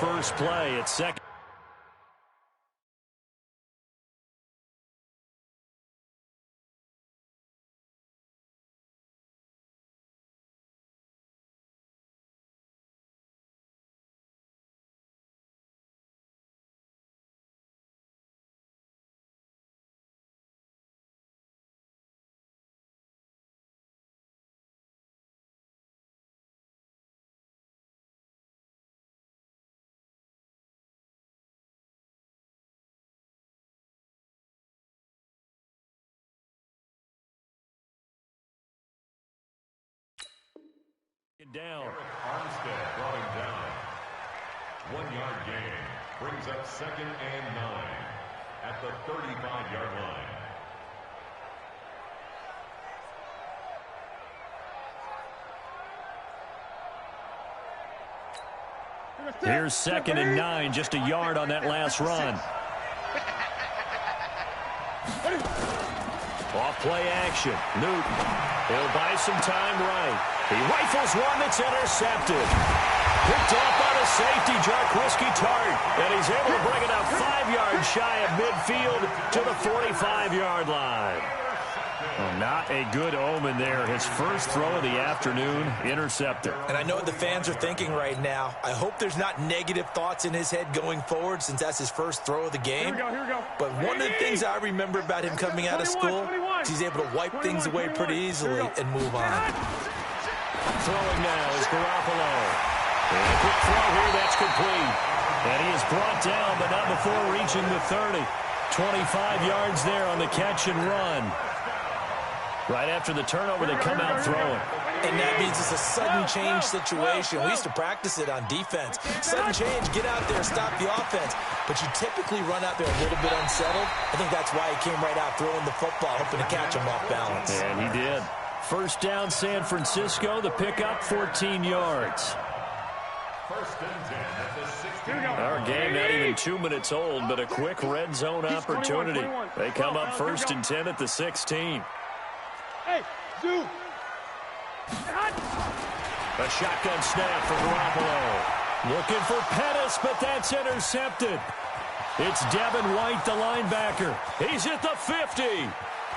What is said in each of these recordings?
first play. It's second. Down. Armstead brought him down. 1 yard gain brings up 2nd and 9 at the 35-yard line. Here's 2nd and 9, just a yard on that last run. Off play action. Newton. He'll buy some time right. He rifles one that's intercepted. Picked off by the safety, Jarquiski Tart. And he's able to bring it out 5 yards shy of midfield to the 45-yard line. Well, not a good omen there. His first throw of the afternoon, intercepted. And I know what the fans are thinking right now. I hope there's not negative thoughts in his head going forward since that's his first throw of the game. Here we go. But one of the things I remember about him coming out of school is he's able to wipe things away pretty easily and move on. Throwing now is Garoppolo. And a quick throw here, that's complete. And he is brought down, but not before reaching the 30. 25 yards there on the catch and run. Right after the turnover, they come out throwing. And that means it's a sudden change situation. We used to practice it on defense. Sudden change, get out there, stop the offense. But you typically run out there a little bit unsettled. I think that's why he came right out throwing the football, hoping to catch him off balance. And he did. First down, San Francisco. The pickup, 14 yards. First and 10 at the 16. Our game not even 2 minutes old, but a quick red zone opportunity. They come up first and 10 at the 16. Hey, Zoo. A shotgun snap for Garoppolo. Looking for Pettis, but that's intercepted. It's Devin White, the linebacker. He's at the 50,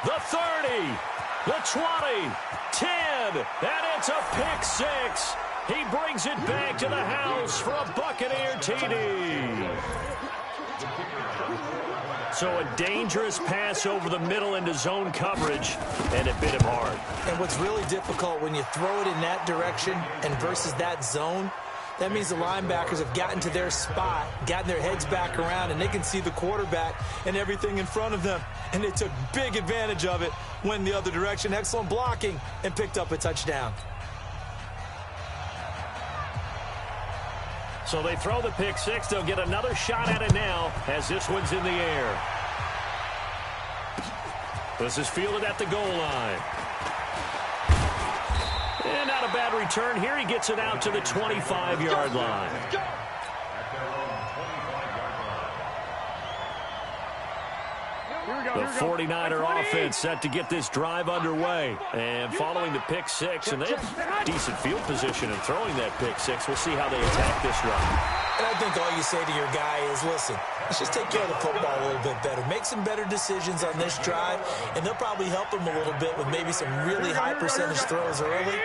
the 30, the 20, 10, and it's a pick six. He brings it back to the house for a Buccaneer TD. So a dangerous pass over the middle into zone coverage, and it bit him hard. And what's really difficult when you throw it in that direction and versus that zone, that means the linebackers have gotten to their spot, gotten their heads back around, and they can see the quarterback and everything in front of them. And they took big advantage of it, went the other direction, excellent blocking, and picked up a touchdown. So they throw the pick six. They'll get another shot at it now as this one's in the air. This is fielded at the goal line. And not a bad return here. He gets it out to the 25-yard line. The 49er offense set to get this drive underway. And following the pick six, and they have decent field position in throwing that pick six. We'll see how they attack this drive. And I think all you say to your guy is, listen, let's just take care of the football a little bit better. Make some better decisions on this drive, and they'll probably help him a little bit with maybe some really high percentage throws early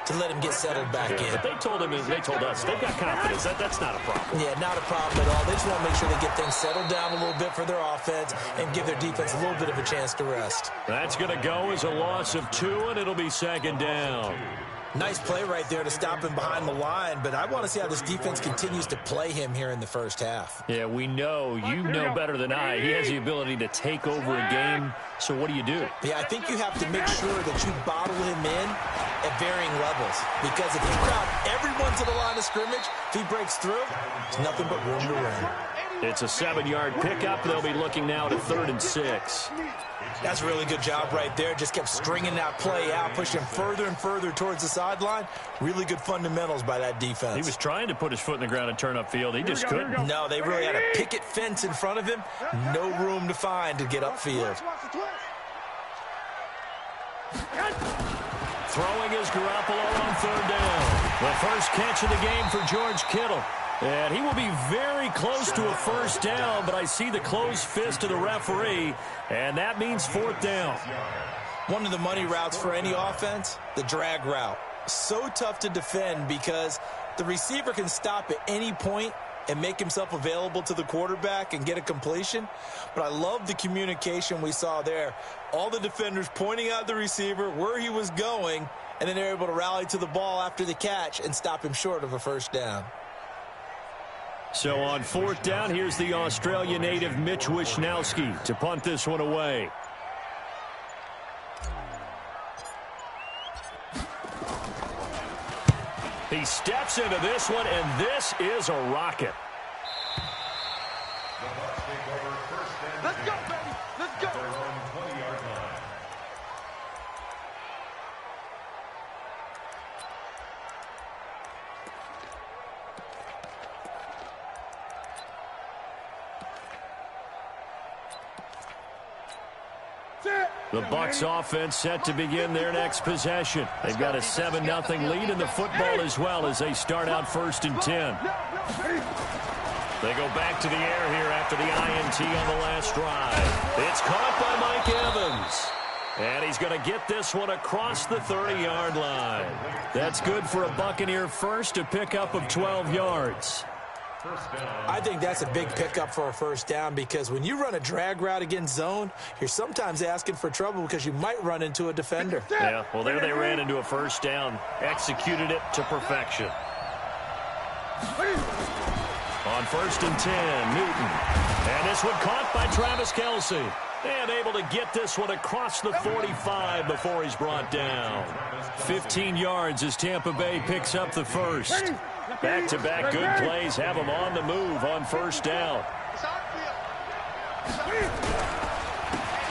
to let him get settled back in. But they told us, they've got confidence. That's not a problem. Yeah, not a problem at all. They just want to make sure they get things settled down a little bit for their offense and give their defense a little bit of a chance to rest. That's going to go as a loss of 2, and it'll be second down. Nice play right there to stop him behind the line, but I want to see how this defense continues to play him here in the first half. Yeah, we know. You know better than I. He has the ability to take over a game, so what do you do? Yeah, I think you have to make sure that you bottle him in at varying levels, because if you crowd everyone to the line of scrimmage, if he breaks through, it's nothing but room to run. It's a 7-yard pickup. They'll be looking now to 3rd and 6. That's a really good job right there. Just kept stringing that play out, pushing further and further towards the sideline. Really good fundamentals by that defense. He was trying to put his foot in the ground and turn upfield. He just couldn't. No, they really had a picket fence in front of him. No room to find to get upfield. Throwing is Garoppolo on 3rd down. The first catch of the game for George Kittle. And he will be very close to a first down, but I see the closed fist of the referee, and that means 4th down. One of the money routes for any offense, the drag route. So tough to defend because the receiver can stop at any point and make himself available to the quarterback and get a completion. But I love the communication we saw there. All the defenders pointing out the receiver, where he was going, and then they're able to rally to the ball after the catch and stop him short of a first down. So on 4th down, here's the Australia native Mitch Wishnowsky to punt this one away. He steps into this one, and this is a rocket. Let's go, baby. Let's go. The Bucs offense set to begin their next possession. They've got a 7-0 lead in the football as well as they start out 1st and 10. They go back to the air here after the INT on the last drive. It's caught by Mike Evans. And he's going to get this one across the 30-yard line. That's good for a Buccaneer first, a pickup of 12 yards. I think that's a big pickup for a first down because when you run a drag route against zone, you're sometimes asking for trouble because you might run into a defender. Yeah, well, there they ran into a first down, executed it to perfection. On 1st and 10, Newton. And this one caught by Travis Kelce. And able to get this one across the 45 before he's brought down. 15 yards as Tampa Bay picks up the first. Back-to-back good plays have him on the move on 1st down.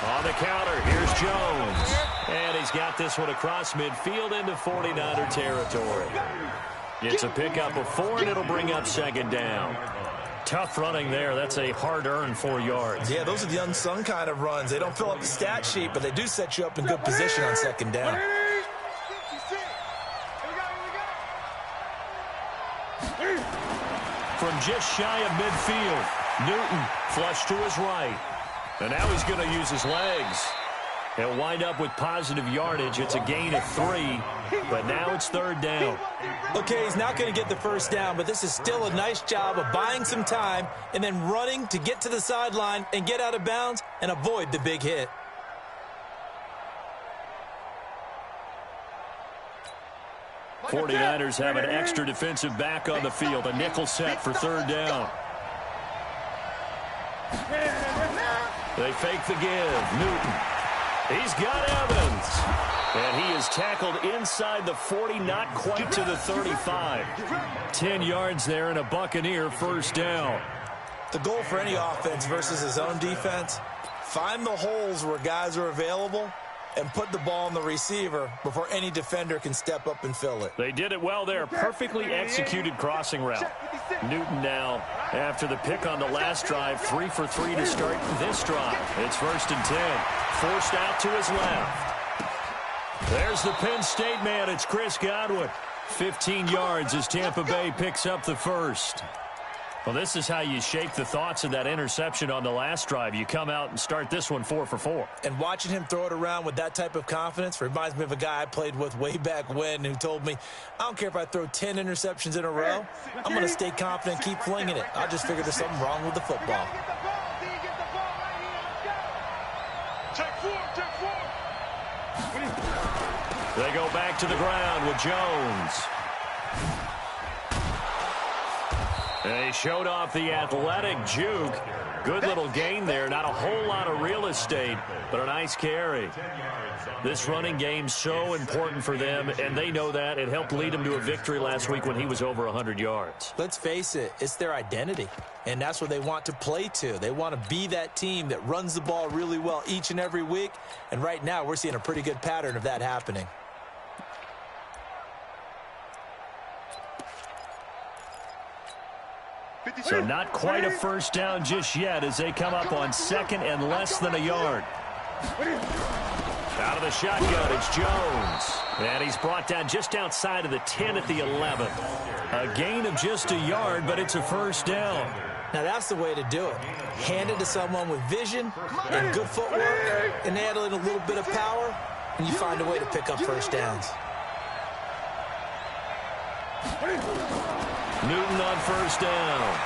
On the counter, here's Jones. And he's got this one across midfield into 49er territory. It's a pickup of 4, and it'll bring up 2nd down. Tough running there. That's a hard-earned 4 yards. Yeah, those are the unsung kind of runs. They don't fill up the stat sheet, but they do set you up in good position on 2nd down. From just shy of midfield, Newton flush to his right. And now he's going to use his legs. He'll wind up with positive yardage. It's a gain of 3, but now it's 3rd down. Okay, he's not going to get the first down, but this is still a nice job of buying some time and then running to get to the sideline and get out of bounds and avoid the big hit. '49ers have an extra defensive back on the field, a nickel set for 3rd down. They fake the give. Newton. He's got Evans. And he is tackled inside the 40, not quite to the 35. 10 yards there and a Buccaneer first down. The goal for any offense versus his own defense, find the holes where guys are available and put the ball on the receiver before any defender can step up and fill it. They did it well there. Perfectly executed crossing route. Newton now, after the pick on the last drive, 3 for 3 to start this drive. It's 1st and 10. Forced out to his left. There's the Penn State man. It's Chris Godwin. 15 yards as Tampa Bay picks up the first. Well, this is how you shake the thoughts of that interception on the last drive. You come out and start this one 4 for 4. And watching him throw it around with that type of confidence reminds me of a guy I played with way back when who told me, I don't care if I throw 10 interceptions in a row. I'm going to stay confident and keep flinging it. I just figured there's something wrong with the football. They go back to the ground with Jones. And he showed off the athletic juke. Good little gain there. Not a whole lot of real estate, but a nice carry. This running game's so important for them, and they know that. It helped lead them to a victory last week when he was over 100 yards. Let's face it, it's their identity, and that's what they want to play to. They want to be that team that runs the ball really well each and every week, and right now we're seeing a pretty good pattern of that happening. So not quite a first down just yet as they come up on 2nd and less than a yard. Out of the shotgun, it's Jones. And he's brought down just outside of the 10 at the 11. A gain of just a yard, but it's a first down. Now that's the way to do it. Hand it to someone with vision and good footwork and add in a little bit of power, and you find a way to pick up first downs. Newton on first down.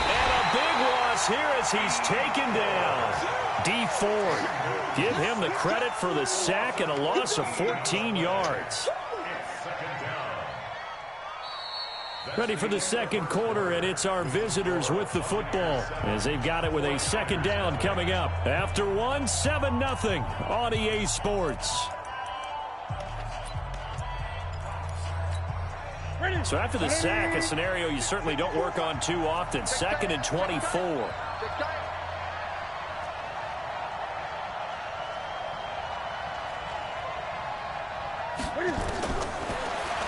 And a big loss here as he's taken down. D. Ford. Give him the credit for the sack and a loss of 14 yards. Ready for the second quarter, and it's our visitors with the football as they've got it with a second down coming up. After 7-0 on EA Sports. So after the sack, a scenario you certainly don't work on too often. 2nd and 24.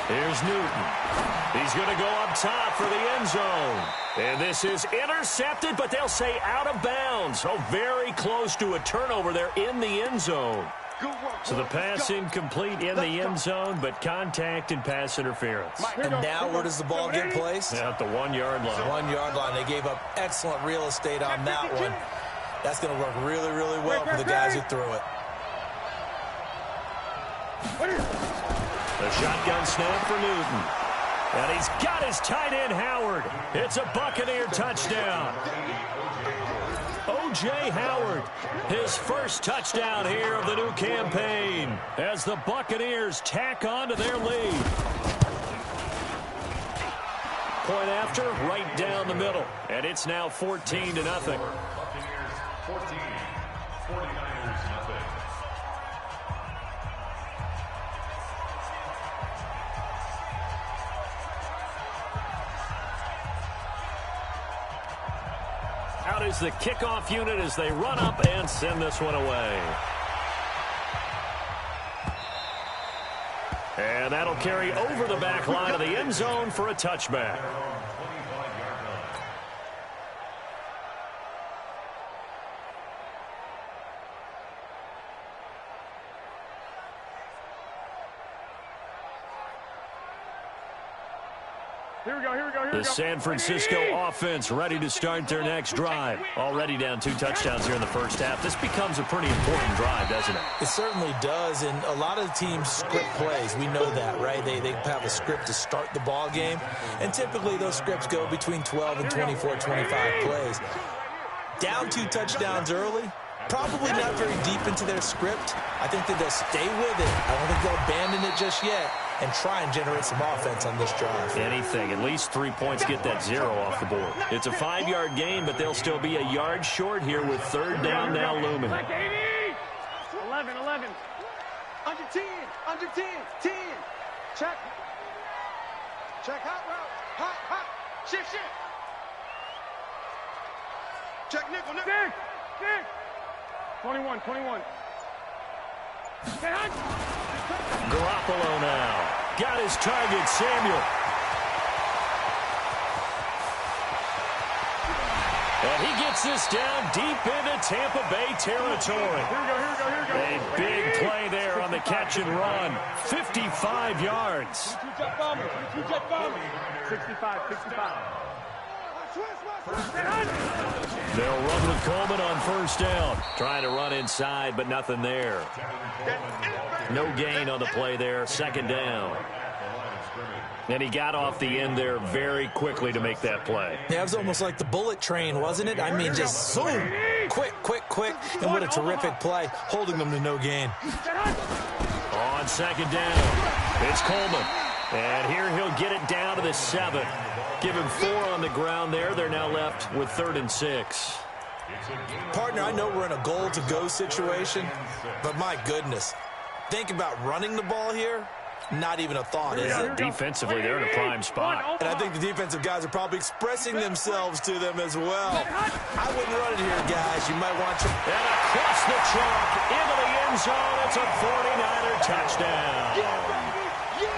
Here's Newton. He's going to go up top for the end zone. And this is intercepted, but they'll say out of bounds. Oh, very close to a turnover there in the end zone. So the pass incomplete in the end zone, but contact and pass interference. And now where does the ball get placed? At the 1-yard line. 1-yard line. They gave up excellent real estate on that one. That's going to work really, really well for the guys who threw it. The shotgun snap for Newton. And he's got his tight end, Howard. It's a Buccaneer touchdown. O.J. Howard, his first touchdown here of the new campaign as the Buccaneers tack on to their lead. Point after, right down the middle. And it's now 14-0. Buccaneers 14, 49ers nothing. Out is the kickoff unit as they run up and send this one away. And that'll carry over the back line of the end zone for a touchback. The San Francisco offense ready to start their next drive. Already down 2 touchdowns here in the first half. This becomes a pretty important drive, doesn't it? It certainly does, and a lot of the teams script plays. We know that, right? They have a script to start the ball game, and typically those scripts go between 12 and 24, 25 plays. Down 2 touchdowns early, probably not very deep into their script. I think that they'll stay with it. I don't think they'll abandon it just yet and try and generate some offense on this drive. Anything. At least 3 points get that 0 off the board. It's a 5-yard gain, but they'll still be a yard short here with 3rd down now looming. 11. Under 10. 10. Check. Hot route. Hot. Shift. Check nickel. Nick. 21. Garoppolo now. Got his target, Samuel. And he gets this down deep into Tampa Bay territory. Here we go. A big play there on the catch and run. 55 yards. 65. They'll run with Coleman on first down. Trying to run inside, but nothing there. No gain on the play there. 2nd down. And he got off the end there very quickly to make that play. Yeah, it was almost like the bullet train, wasn't it? I mean, just zoom. Quick. And what a terrific play, holding them to no gain. On 2nd down, it's Coleman. And here he'll get it down to the 7. Give him 4 on the ground there. They're now left with 3rd and 6. Partner, I know we're in a goal-to-go situation, but my goodness, think about running the ball here. Not even a thought, is it? Defensively, they're in a prime spot. And I think the defensive guys are probably expressing themselves to them as well. I wouldn't run it here, guys. You might want to. And across the chalk into the end zone. It's a 49er touchdown.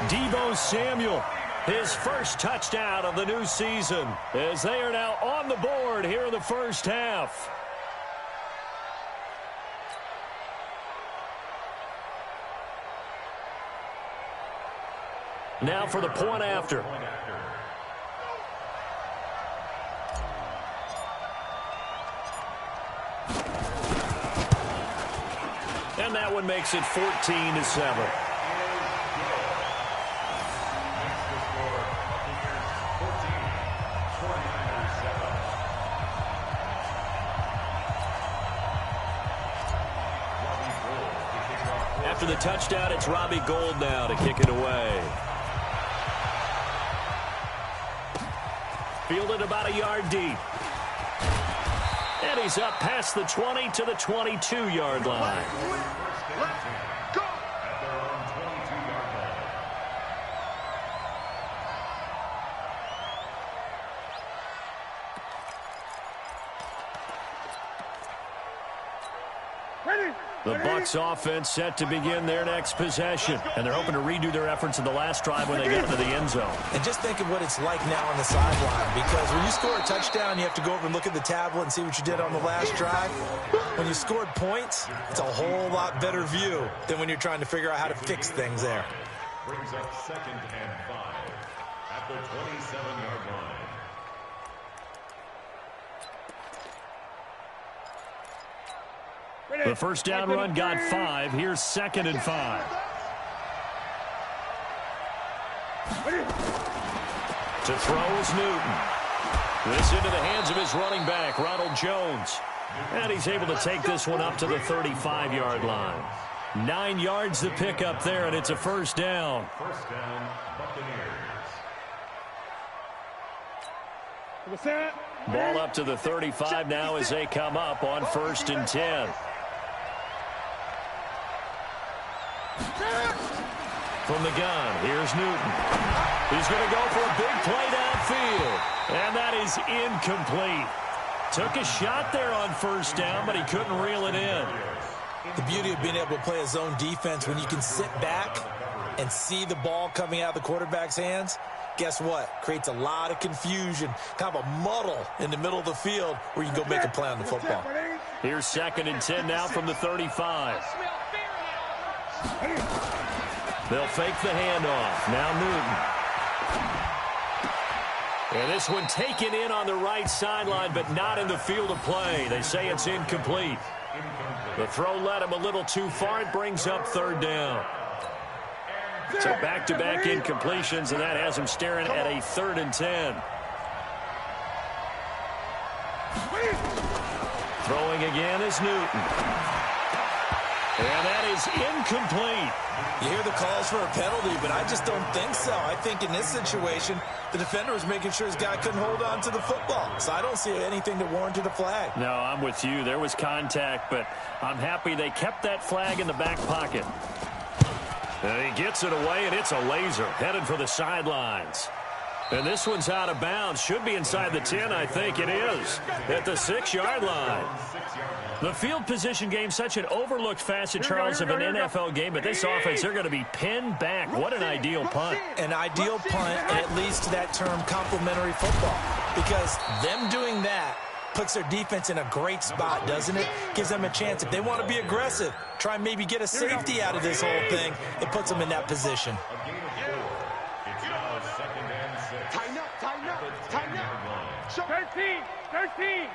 Deebo Samuel, his first touchdown of the new season, as they are now on the board here in the first half. Now for the point after. And that one makes it 14-7. After the touchdown, it's Robbie Gould now to kick it away. Fielded about a yard deep. And he's up past the 20 to the 22-yard line. Go! At their own 22-yard line. The Bucs offense set to begin their next possession. And they're hoping to redo their efforts in the last drive when they get into the end zone. And just think of what it's like now on the sideline. Because when you score a touchdown, you have to go over and look at the tablet and see what you did on the last drive. When you scored points, it's a whole lot better view than when you're trying to figure out how to fix things there. Brings up 2nd and 5 at the 27-yard line. The first down run got 5. Here's 2nd and 5. To throw is Newton. This into the hands of his running back, Ronald Jones. And he's able to take this one up to the 35-yard line. 9 yards to pick up there, and it's a first down. First down, Buccaneers. Ball up to the 35 now as they come up on 1st and 10. From the gun, here's Newton. He's going to go for a big play downfield. And that is incomplete. Took a shot there on 1st down, but he couldn't reel it in. The beauty of being able to play a zone defense when you can sit back and see the ball coming out of the quarterback's hands, guess what? Creates a lot of confusion, kind of a muddle in the middle of the field where you can go make a play on the football. Here's 2nd and 10 now from the 35. They'll fake the handoff. Now Newton. And this one taken in on the right sideline, but not in the field of play. They say it's incomplete. The throw led him a little too far. It brings up 3rd down. So back-to-back incompletions, and that has him staring at a 3rd and 10. Throwing again is Newton. And that is incomplete. You hear the calls for a penalty, but I just don't think so. I think in this situation, the defender was making sure his guy couldn't hold on to the football. So I don't see anything that warranted a flag. No, I'm with you. There was contact, but I'm happy they kept that flag in the back pocket. And he gets it away, and it's a laser headed for the sidelines. And this one's out of bounds. Should be inside the 10, I think it is, at the 6-yard line. The field position game, such an overlooked facet, Charles, of an NFL game. But this offense, they're going to be pinned back. What an ideal punt. An ideal punt, and it leads to that term complementary football. Because them doing that puts their defense in a great spot, doesn't it? Gives them a chance. If they want to be aggressive, try and maybe get a safety out of this whole thing, it puts them in that position. It's now 2nd and 6. Tighten up. 13.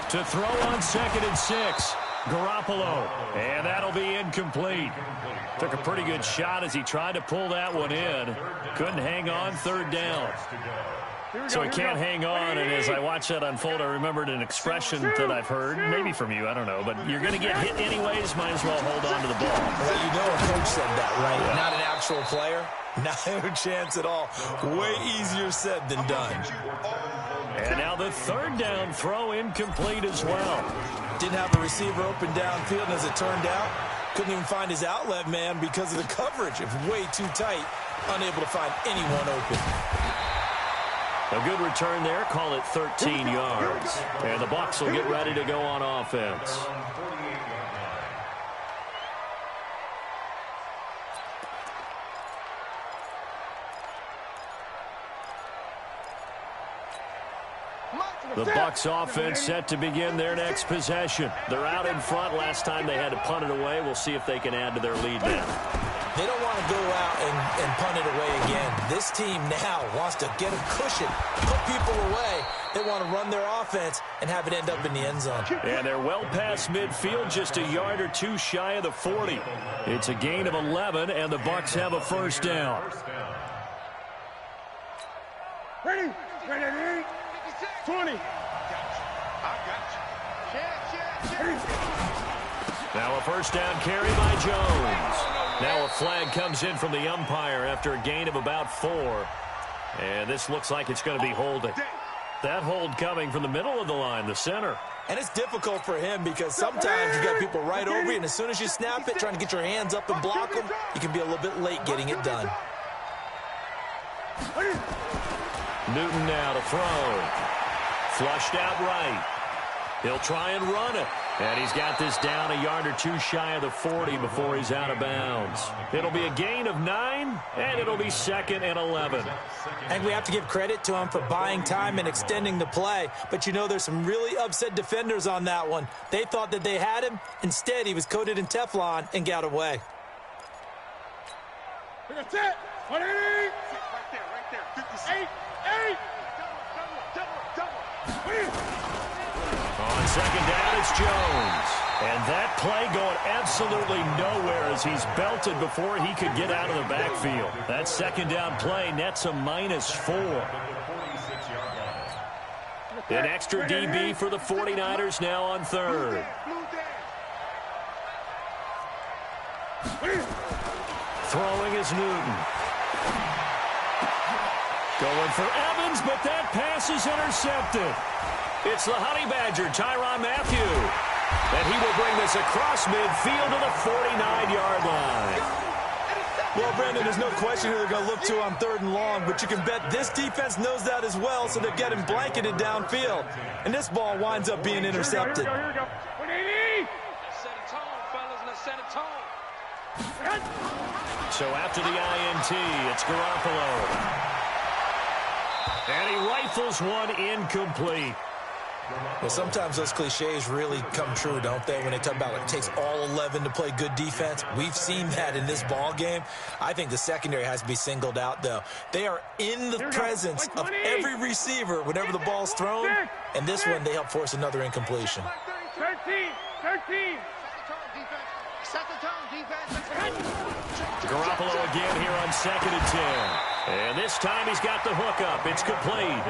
To throw on 2nd and 6. Garoppolo. And that'll be incomplete. Took a pretty good shot as he tried to pull that one in. Couldn't hang on. 3rd down. So he can't hang on, and as I watched that unfold, I remembered an expression that I've heard, maybe from you, I don't know, but you're going to get hit anyways, might as well hold on to the ball. Well, you know a coach said that, right? Yeah. Not an actual player. No chance at all. Way easier said than done. And now the 3rd down throw incomplete as well. Didn't have a receiver open downfield, and as it turned out, couldn't even find his outlet man because of the coverage. It was way too tight, unable to find anyone open. A good return there. Call it 13 yards. And the Bucs will get ready to go on offense. The Bucs offense set to begin their next possession. They're out in front. Last time they had to punt it away. We'll see if they can add to their lead now. They don't want to go out and punt it away again. This team now wants to get a cushion, put people away. They want to run their offense and have it end up in the end zone. And they're well past midfield, just a yard or two shy of the 40. It's a gain of 11, and the Bucs have a first down. Ready? 20. Now a first down carry by Jones. Now a flag comes in from the umpire after a gain of about 4. And this looks like it's going to be holding. That hold coming from the middle of the line, the center. And it's difficult for him because sometimes you got people right over you, and as soon as you snap it, trying to get your hands up and block them, you can be a little bit late getting it done. Newton now to throw. Flushed out right. He'll try and run it. And he's got this down a yard or two shy of the 40 before he's out of bounds. It'll be a gain of 9, and it'll be 2nd and 11. And we have to give credit to him for buying time and extending the play. But you know there's some really upset defenders on that one. They thought that they had him. Instead, he was coated in Teflon and got away. That's it. 180. Right there. 58. 8. Double. On second down, it's Jones. And that play going absolutely nowhere as he's belted before he could get out of the backfield. That second down play nets a -4. An extra DB for the 49ers now on 3rd. Throwing is Newton. Going for Evans, but that pass is intercepted. It's the Honey Badger, Tyrann Mathieu. And he will bring this across midfield to the 49-yard line. Well, Brandon, there's no question who they're going to look to on 3rd and long, but you can bet this defense knows that as well, so they're getting blanketed downfield. And this ball winds up being intercepted. Here we go. 180. Let's set a tone, fellas. Let's set a tone. So after the INT, it's Garoppolo. And he rifles one incomplete. Well, sometimes those cliches really come true, don't they? When they talk about it takes all 11 to play good defense. We've seen that in this ball game. I think the secondary has to be singled out, though. They are in the presence of every receiver whenever the ball's thrown. And this one, they help force another incompletion. 13. Set the tone, defense. Garoppolo again here on 2nd and 10. And this time he's got the hook up. It's complete.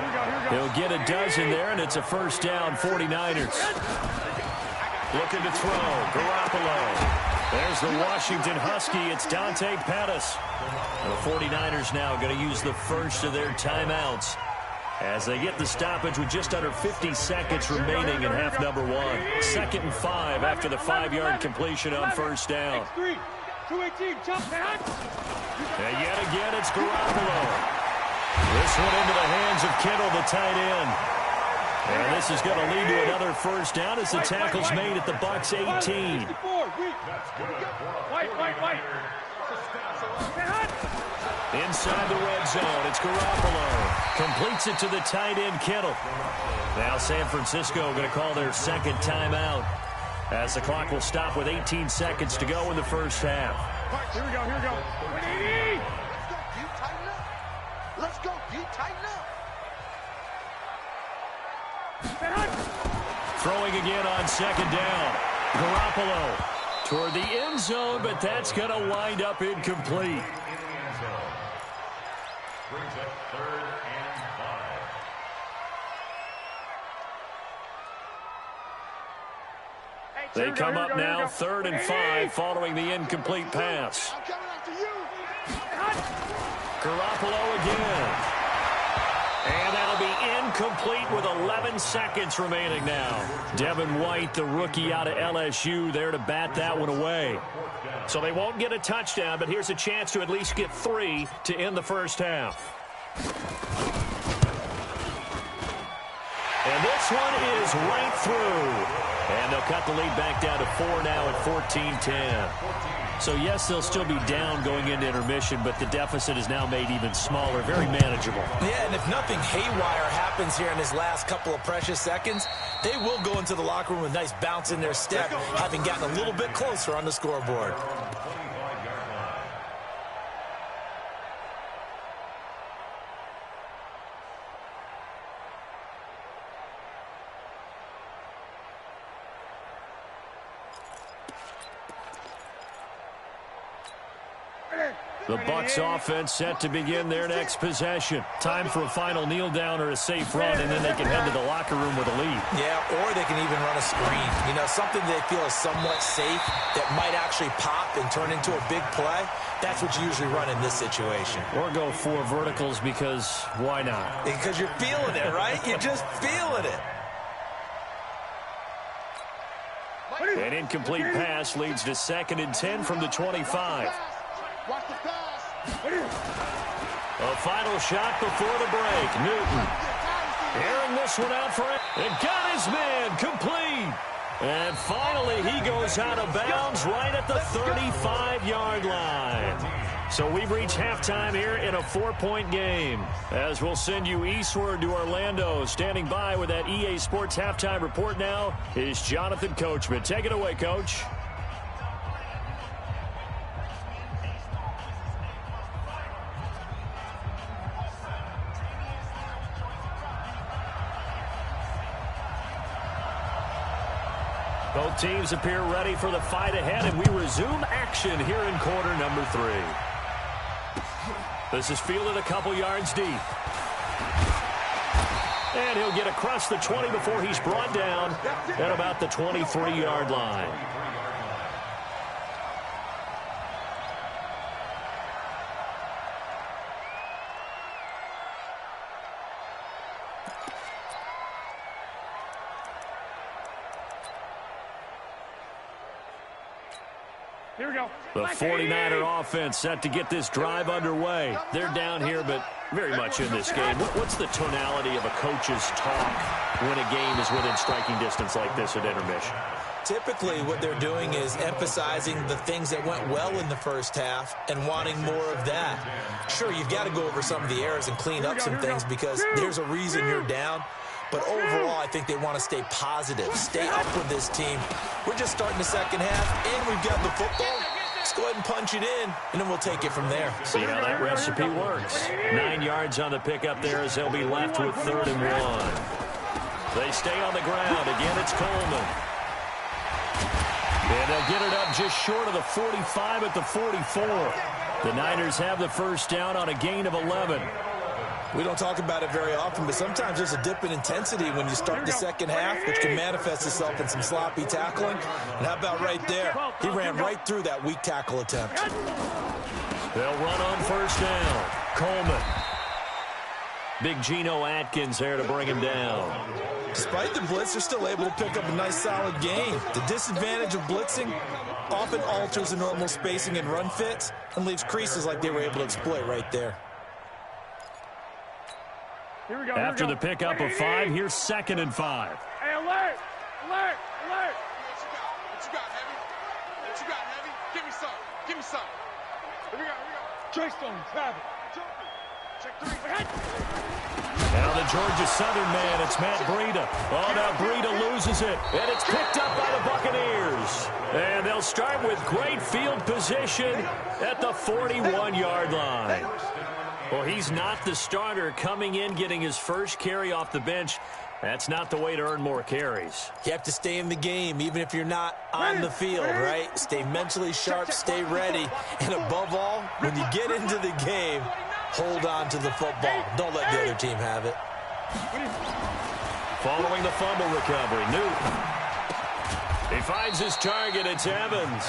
He'll get a dozen there, and it's a first down, 49ers. Looking to throw. Garoppolo. There's the Washington Husky. It's Dante Pettis. The 49ers now going to use the first of their timeouts as they get the stoppage with just under 50 seconds remaining in half number 1. 2nd and 5 after the 5-yard completion on first down. 218, jump, man. And yet again, it's Garoppolo. This one into the hands of Kittle, the tight end. And this is going to lead to another first down as the tackle's made at the Bucs 18. White. Inside the red zone, it's Garoppolo. Completes it to the tight end, Kittle. Now San Francisco going to call their second timeout, as the clock will stop with 18 seconds to go in the first half. Here we go. 180. Let's go. You tighten up. Throwing again on 2nd down. Garoppolo toward the end zone, but that's going to wind up incomplete. Brings up 3rd and 5. They come up now 3rd and 5 following the incomplete pass. Garoppolo again. And that'll be incomplete with 11 seconds remaining now. Devin White, the rookie out of LSU, there to bat that one away. So they won't get a touchdown, but here's a chance to at least get 3 to end the first half. And this one is right through. And they'll cut the lead back down to 4 now at 14-10. So, yes, they'll still be down going into intermission, but the deficit is now made even smaller, very manageable. Yeah, and if nothing haywire happens here in his last couple of precious seconds, they will go into the locker room with a nice bounce in their step, having gotten a little bit closer on the scoreboard. The BUCCS offense set to begin their next possession. Time for a final kneel down or a safe run, and then they can head to the locker room with a lead. Yeah, or they can even run a screen. You know, something they feel is somewhat safe that might actually pop and turn into a big play. That's what you usually run in this situation. Or go 4 verticals because why not? Because you're feeling it, right? You're just feeling it. An incomplete pass leads to 2nd and 10 from the 25. A final shot before the break. Newton airing this one out for it. And got his man complete. And finally he goes out of bounds right at the 35-yard line. So we've reached halftime here in a 4-point game. As we'll send you eastward to Orlando. Standing by with that EA Sports halftime report now is Jonathan Coachman. Take it away, Coach. Both teams appear ready for the fight ahead, and we resume action here in quarter number 3. This is fielded a couple yards deep. And he'll get across the 20 before he's brought down at about the 23-yard line. Here we go. The 49er offense set to get this drive underway. They're down here, but very much in this game. What's the tonality of a coach's talk when a game is within striking distance like this at intermission? Typically, what they're doing is emphasizing the things that went well in the first half and wanting more of that. Sure, you've got to go over some of the errors and clean up some things because there's a reason you're down. But overall, I think they want to stay positive, stay up with this team. We're just starting the second half, and we've got the football. Let's go ahead and punch it in, and then we'll take it from there. See how that recipe works. 9 yards on the pickup there as they'll be left with 3rd and 1. They stay on the ground. Again, it's Coleman. And they'll get it up just short of the 45 at the 44. The Niners have the first down on a gain of 11. We don't talk about it very often, but sometimes there's a dip in intensity when you start the second half, which can manifest itself in some sloppy tackling. And how about right there? He ran right through that weak tackle attempt. They'll run on first down. Coleman. Big Geno Atkins there to bring him down. Despite the blitz, they're still able to pick up a nice solid gain. The disadvantage of blitzing often alters the normal spacing and run fits and leaves creases like they were able to exploit right there. Here we go. After the pickup of 5, here's 2nd and 5. Hey, alert! Alert! Alert! What you got, Heavy? What you got, Heavy? Give me some. Give me some. Here we go. Here we go. Trey Stone, grab it. Check 3. Now the Georgia Southern man, it's Matt Breida. Oh, now Breida loses it, and it's picked up by the Buccaneers. And they'll start with great field position at the 41-yard line. Well, he's not the starter coming in, getting his first carry off the bench. That's not the way to earn more carries. You have to stay in the game, even if you're not on the field, right? Stay mentally sharp, stay ready. And above all, when you get into the game, hold on to the football. Don't let the other team have it. Following the fumble recovery, Newton. He finds his target. It's Evans.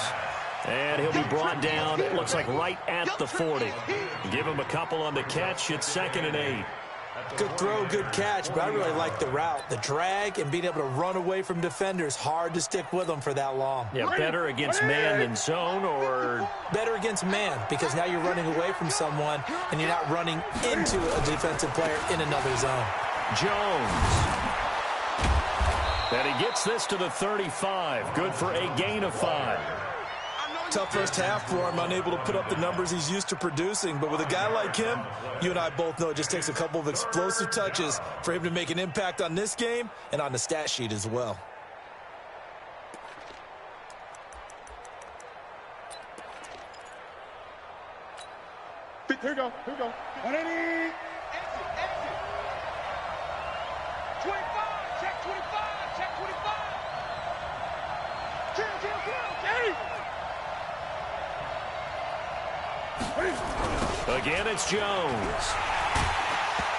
And he'll be brought down, it looks like right at the 40. Give him a couple on the catch. It's 2nd and 8. Good throw, good catch, but I really like the route. The drag and being able to run away from defenders, hard to stick with them for that long. Yeah, better against man than zone, or? Better against man, because now you're running away from someone and you're not running into a defensive player in another zone. Jones. And he gets this to the 35. Good for a gain of 5. Tough first half for him, unable to put up the numbers he's used to producing. But with a guy like him, you and I both know it just takes a couple of explosive touches for him to make an impact on this game and on the stat sheet as well. Here we go. Here we go. 180. 25. Check 25. Check 25. Kill. 80. Again, it's Jones.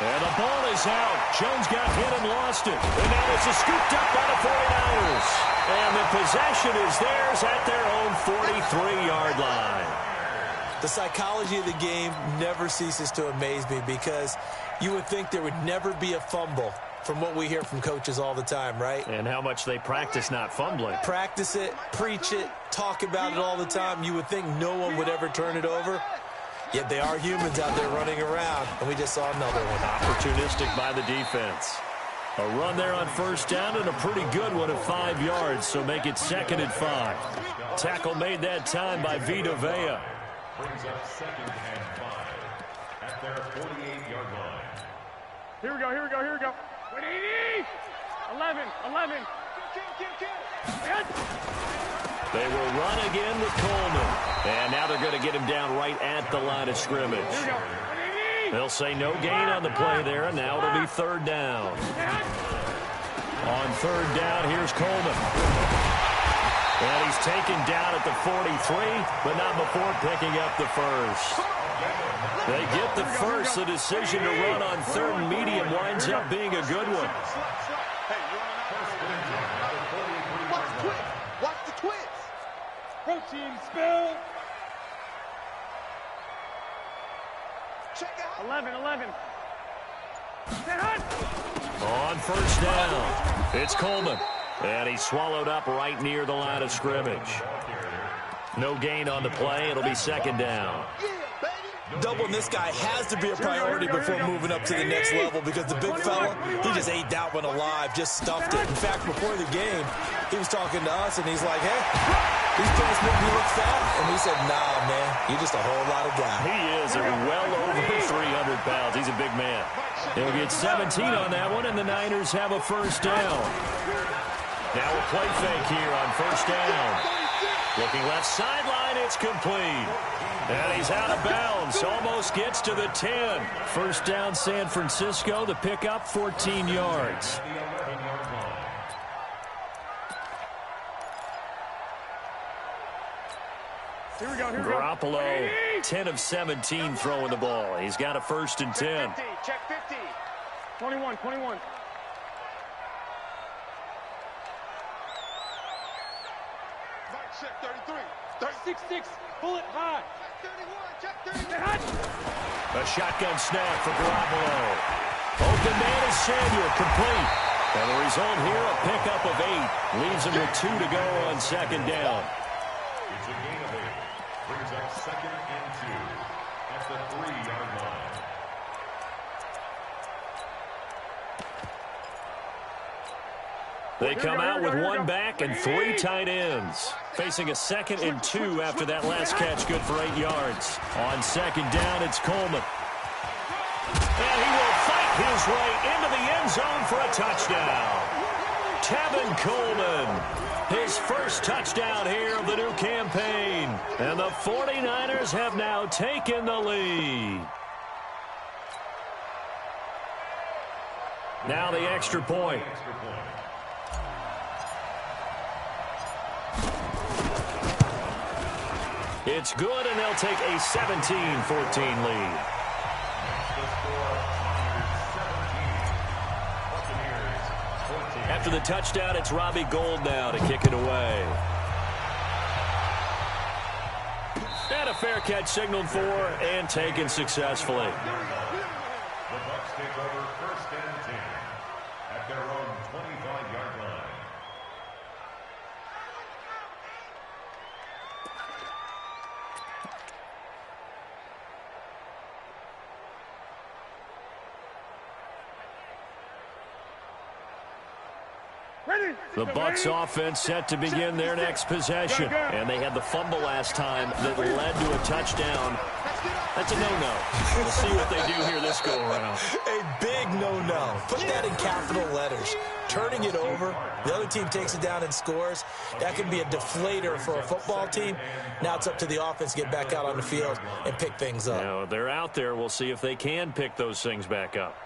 And the ball is out. Jones got hit and lost it. And now it's scooped up by the 49ers. And the possession is theirs at their own 43-yard line. The psychology of the game never ceases to amaze me because you would think there would never be a fumble from what we hear from coaches all the time, right? And how much they practice not fumbling. Practice it, preach it, talk about it all the time. You would think no one would ever turn it over. Yet they are humans out there running around, and we just saw another one. Opportunistic by the defense. A run there on first down and a pretty good one at 5 yards, so make it 2nd and 5. Tackle made that time by Vita Vea. Brings up 2nd and 5 at their 48-yard line. Here we go, here we go, here we go. 180! 11. They will run again with Coleman. And now they're going to get him down right at the line of scrimmage. Here we go. 180! They'll say no gain on the play there, and now it'll be 3rd down. On 3rd down, here's Coleman. And he's taken down at the 43, but not before picking up the first. They get the first. The decision to run on 3rd and medium winds up being a good one. Watch the twins. Protein spill. Check out. 11. On 1st down, it's Coleman. And he's swallowed up right near the line of scrimmage. No gain on the play. It'll be 2nd down. Doubling this guy has to be a priority before moving up to the next level because the big fella, he just ate that one alive, just stuffed it. In fact, before the game, he was talking to us, and he's like, hey, these guys make me look fat. And we said, nah, man, you're just a whole lot of guy. He is well over 300 pounds. He's a big man. He'll get 17 on that one, and the Niners have a 1st down. Now a play fake here on 1st down. Looking left sideline, it's complete. And he's out of bounds. Almost gets to the 10. 1st down, San Francisco. The pickup, 14 yards. Here we go. Garoppolo, 10 of 17 throwing the ball. He's got a 1st and 10. Check 50. 21. Check 33. 36. Bullet high. Check 31. A shotgun snap for Garoppolo. Open man is Samuel, complete. And the result here, a pickup of 8. Leaves him with 2 to go on 2nd down. It's a gain of 8. Brings up 2nd and 2 at the 3-yard line. They come out with 1 back and 3 tight ends. Facing a 2nd and 2 after that last catch, good for 8 yards. On 2nd down, it's Coleman. And he will fight his way into the end zone for a touchdown. Tevin Coleman, his 1st touchdown here of the new campaign. And the 49ers have now taken the lead. Now the extra point. It's good, and they'll take a 17-14 lead. After the touchdown, it's Robbie Gould now to kick it away. And a fair catch signaled for and taken successfully. The Bucs take over 1st and 10 at their own 25-yard line. The Bucs offense set to begin their next possession. And they had the fumble last time that led to a touchdown. That's a no-no. We'll see what they do here this go-around. A big no-no. Put that in capital letters. Turning it over, the other team takes it down and scores. That can be a deflator for a football team. Now it's up to the offense to get back out on the field and pick things up. Now, they're out there. We'll see if they can pick those things back up.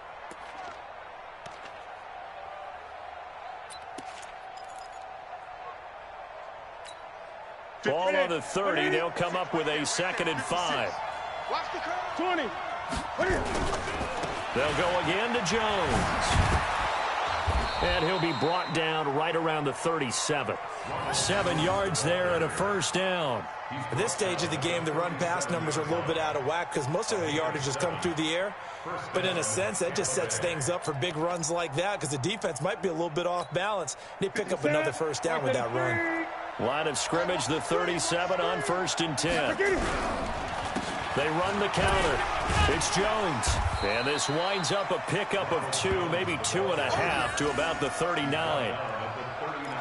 Ball on the 30. They'll come up with a 2nd and 5. Watch the curve. 20. They'll go again to Jones. And he'll be brought down right around the 37. 7 yards there and a first down. At this stage of the game, the run-pass numbers are a little bit out of whack because most of the yardage has come through the air. But in a sense, that just sets things up for big runs like that because the defense might be a little bit off balance. They pick up another first down with that run. Line of scrimmage, the 37 on 1st and 10. They run the counter. It's Jones. And this winds up a pickup of 2, maybe 2.5 to about the 39.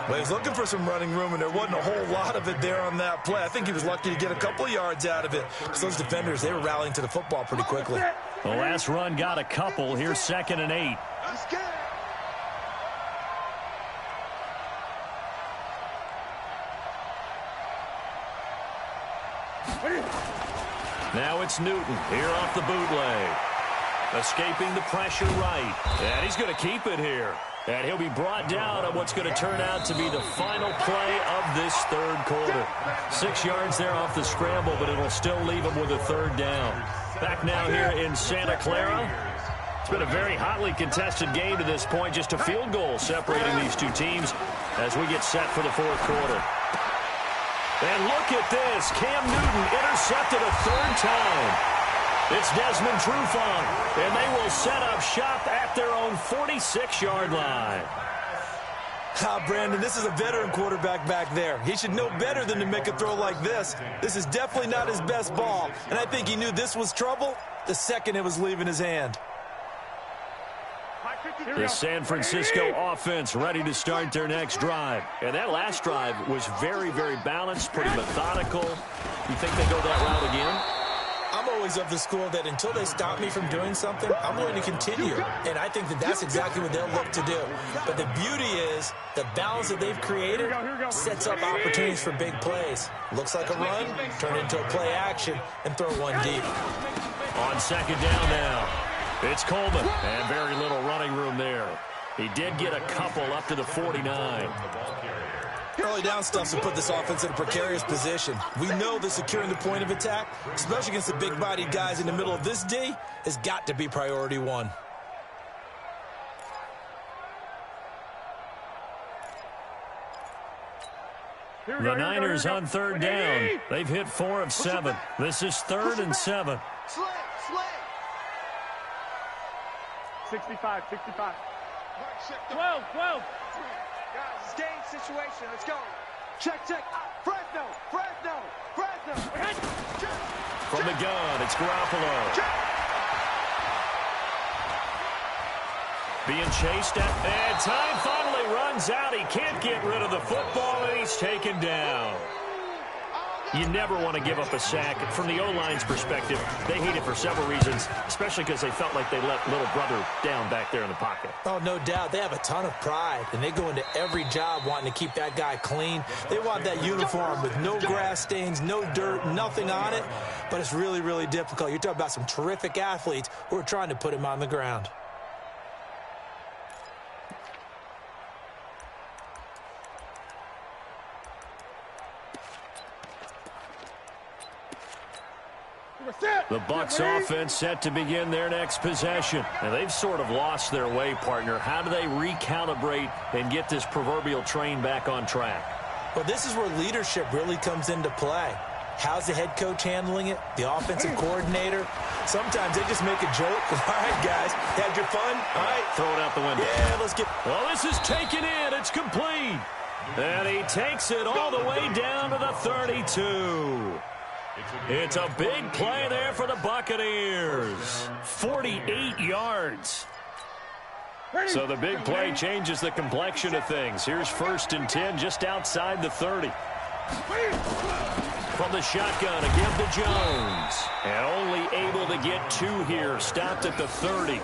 Well, he was looking for some running room, and there wasn't a whole lot of it there on that play. I think he was lucky to get a couple yards out of it. Because those defenders, they were rallying to the football pretty quickly. The last run got a couple. Here's 2nd and 8. Let's get it. Now it's Newton here off the bootleg. Escaping the pressure right. And he's going to keep it here. And he'll be brought down on what's going to turn out to be the final play of this 3rd quarter. 6 yards there off the scramble, but it'll still leave him with a 3rd down. Back now here in Santa Clara. It's been a very hotly contested game to this point. Just a field goal separating these two teams as we get set for the 4th quarter. And look at this. Cam Newton intercepted a 3rd time. It's Desmond Trufant, and they will set up shop at their own 46-yard line. Brandon, this is a veteran quarterback back there. He should know better than to make a throw like this. This is definitely not his best ball, and I think he knew this was trouble the second it was leaving his hand. The San Francisco offense ready to start their next drive. And that last drive was very, very balanced, pretty methodical. You think they go that route again? I'm always of the school that until they stop me from doing something, I'm going to continue. And I think that that's exactly what they'll look to do. But the beauty is the balance that they've created sets up opportunities for big plays. Looks like a run, turn into a play action, and throw one deep. On 2nd down now, it's Coleman. And very little running room there. He did get a couple up to the 49. Early down stuffs will put this offense in a precarious position. We know that securing the point of attack, especially against the big-bodied guys in the middle of this D, has got to be priority 1. The Niners on 3rd down. They've hit 4 of 7. This is 3rd and 7. Sling. 65. 12. Guys, it's game situation. Let's go. Check. Fresno. From the gun, it's Garoppolo. Being chased and time finally runs out. He can't get rid of the football, and he's taken down. You never want to give up a sack. From the O-line's perspective, they hate it for several reasons, especially because they felt like they let little brother down back there in the pocket. Oh, no doubt. They have a ton of pride, and they go into every job wanting to keep that guy clean. They want that uniform with no grass stains, no dirt, nothing on it, but it's really, really difficult. You're talking about some terrific athletes who are trying to put him on the ground. The BUCCS offense set to begin their next possession. And they've sort of lost their way, partner. How do they recalibrate and get this proverbial train back on track? Well, this is where leadership really comes into play. How's the head coach handling it? The offensive coordinator? Sometimes they just make a joke. All right, guys, had your fun? All right. Throw it out the window. Yeah, let's get... Well, this is taken in. It's complete. And he takes it all the way down to the 32. It's a big play there for the Buccaneers. 48 yards. So the big play changes the complexion of things. Here's 1st and 10 just outside the 30. From the shotgun again to Jones. And only able to get 2 here. Stopped at the 30.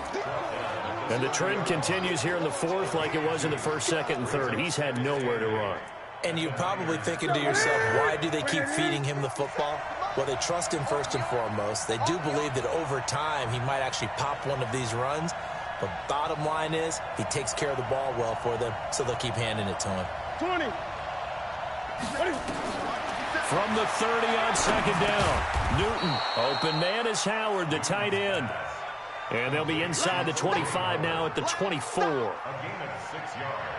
And the trend continues here in the 4th like it was in the 1st, 2nd, and 3rd. He's had nowhere to run. And you're probably thinking to yourself, why do they keep feeding him the football? Well, they trust him first and foremost. They do believe that over time he might actually pop one of these runs. But bottom line is he takes care of the ball well for them, so they'll keep handing it to him. 20. From the 30 on second down. Newton, open man is Howard, the tight end. And they'll be inside the 25 now at the 24.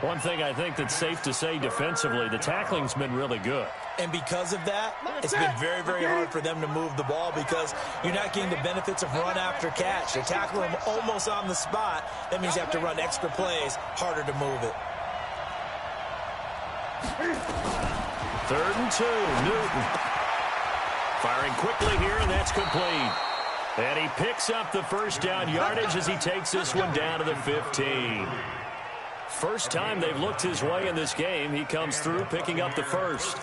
One thing I think that's safe to say defensively, the tackling's been really good. And because of that, it's been very, very hard for them to move the ball because you're not getting the benefits of run after catch. They're tackling them almost on the spot. That means you have to run extra plays, harder to move it. 3rd and 2, Newton. Firing quickly here, and that's complete. And he picks up the first down yardage as he takes this one down to the 15. First time they've looked his way in this game. He comes through picking up the first.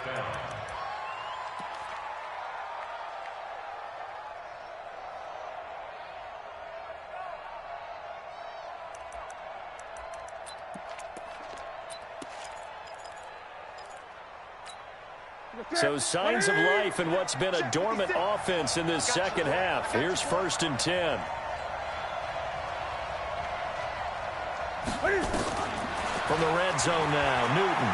So signs of life in what's been a dormant offense in this second half. Here's 1st and 10. From the red zone now, Newton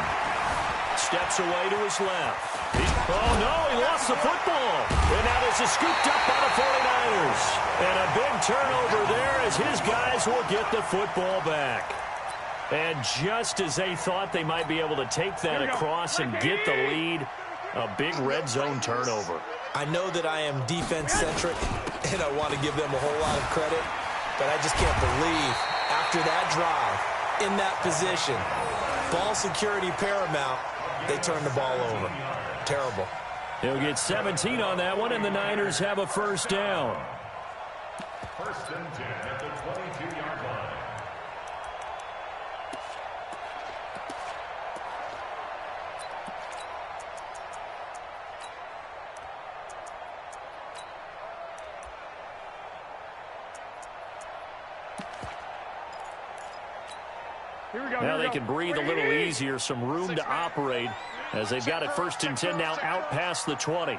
steps away to his left. Oh, no, he lost the football. And now this is scooped up by the 49ers. And a big turnover there as his guys will get the football back. And just as they thought they might be able to take that across and get the lead, a big red zone turnover. I know that I am defense-centric, and I want to give them a whole lot of credit, but I just can't believe after that drive, in that position, ball security paramount, they turn the ball over. Terrible. He'll get 17 on that one, and the Niners have a first down. 1st and 10 at the 22-yard line. Now they can breathe a little easier, some room to operate as they've got it 1st and 10 now out past the 20.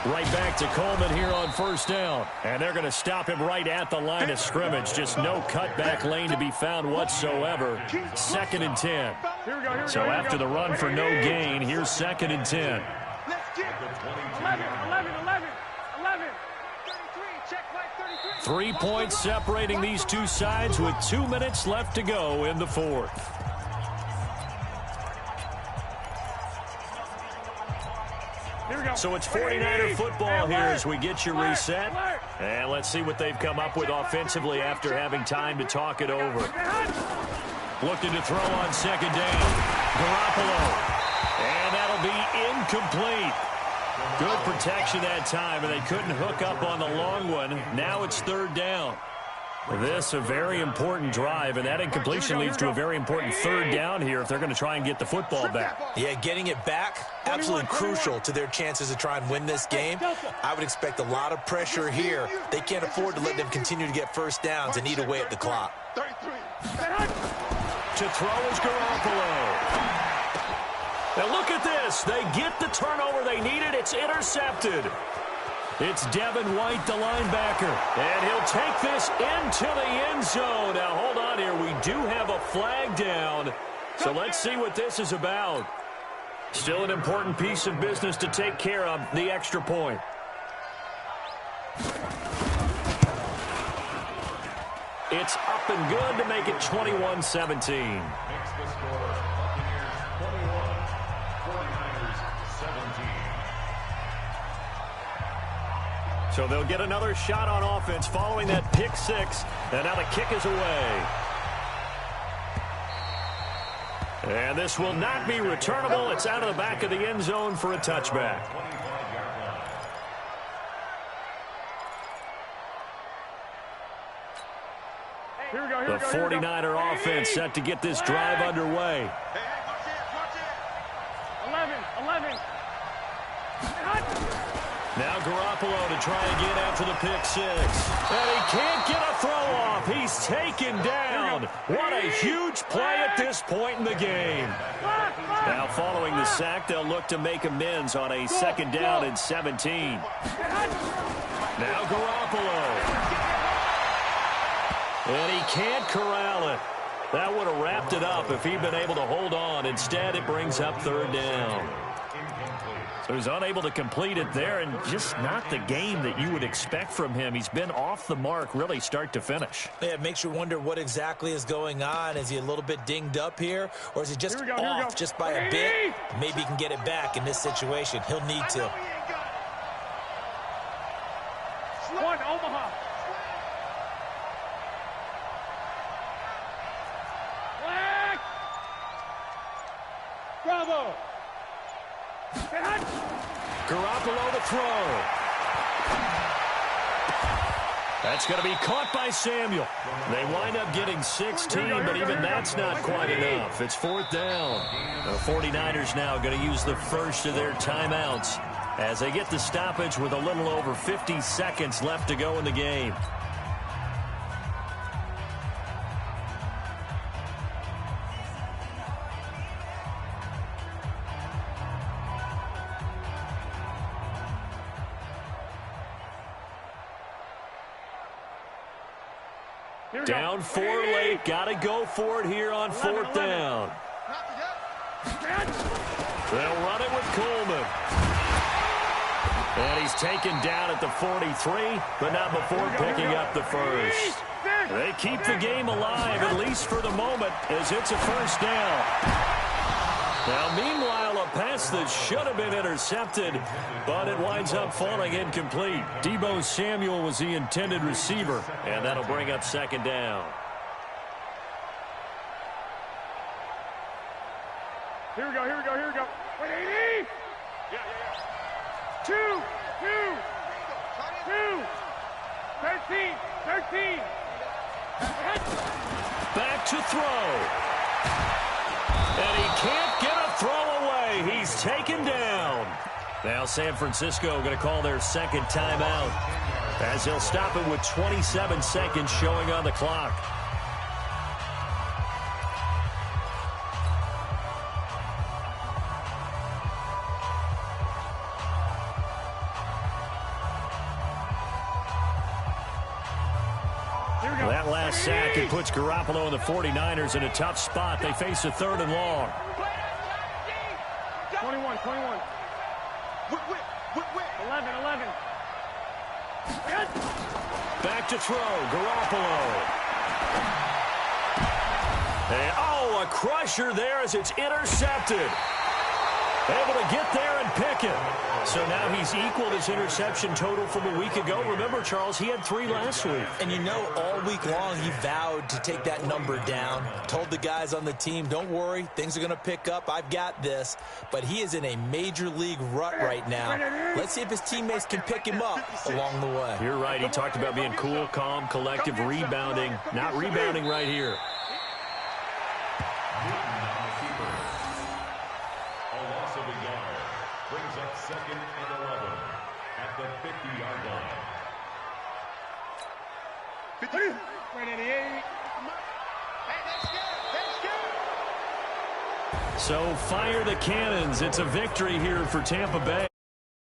Right back to Coleman here on 1st down. And they're going to stop him right at the line of scrimmage. Just no cutback lane to be found whatsoever. 2nd and 10. So after the run for no gain, here's 2nd and 10. 3 points separating these two sides with 2 minutes left to go in the 4th. So it's 49er football here as we get you reset. And let's see what they've come up with offensively after having time to talk it over. Looking to throw on 2nd down. Garoppolo. And that'll be incomplete. Good protection that time, and they couldn't hook up on the long one. Now it's 3rd down. This a very important drive, and that incompletion leads to a very important 3rd down here if they're going to try and get the football back. Yeah, getting it back, absolutely crucial to their chances to try and win this game. I would expect a lot of pressure here. They can't afford to let them continue to get first downs and eat away at the clock. To throw is Garoppolo. Now look at this. They get the turnover they needed. It's intercepted. It's Devin White, the linebacker. And he'll take this into the end zone. Now hold on here. We do have a flag down. So let's see what this is about. Still an important piece of business to take care of, the extra point. It's up and good to make it 21-17. So they'll get another shot on offense following that pick 6. And now the kick is away. And this will not be returnable. It's out of the back of the end zone for a touchback. The 49er offense set to get this drive underway. 11. Now Garoppolo to try again after the pick 6. And he can't get a throw off. He's taken down. What a huge play at this point in the game. Now following the sack, they'll look to make amends on a 2nd down and 17. Now Garoppolo. And he can't corral it. That would have wrapped it up if he'd been able to hold on. Instead, it brings up third down. So he's unable to complete it there, and just not the game that you would expect from him. He's been off the mark really start to finish. Yeah, it makes you wonder what exactly is going on. Is he a little bit dinged up here, or is he just off just by a bit? Maybe he can get it back in this situation. He'll need to. One, Omaha. Black. Bravo. Garoppolo to throw. That's going to be caught by Samuel. They wind up getting 16, but even that's not quite enough. It's fourth down. The 49ers now going to use the first of their timeouts as they get the stoppage with a little over 50 seconds left to go in the game. Down 4 late. Got to go for it here on fourth down. They'll run it with Coleman. And he's taken down at the 43, but not before picking up the first. They keep the game alive, at least for the moment, as it's a first down. Now, meanwhile, a pass that should have been intercepted, but it winds up falling incomplete. Deebo Samuel was the intended receiver, and that'll bring up second down. Here we go, here we go, here we go. Wait, 80! Yeah. 2, 13. Back to throw. And he can't get a throw away. He's taken down. Now San Francisco going to call their second timeout as he'll stop it with 27 seconds showing on the clock. That last sack, it puts Garoppolo and the 49ers in a tough spot. They face a third and long. 21. 11. Back to throw, Garoppolo. And, a crusher there as it's intercepted. Able to get there and pick it. So now he's equaled his interception total from a week ago. Remember, Charles, he had 3 last week. And you know, all week long he vowed to take that number down. Told the guys on the team, don't worry, things are going to pick up. I've got this. But he is in a major league rut right now. Let's see if his teammates can pick him up along the way. You're right. He talked about being cool, calm, collective, rebounding. Not rebounding right here. Brings up second and 11 at the 50-yard line. 88. So fire the cannons. It's a victory here for Tampa Bay.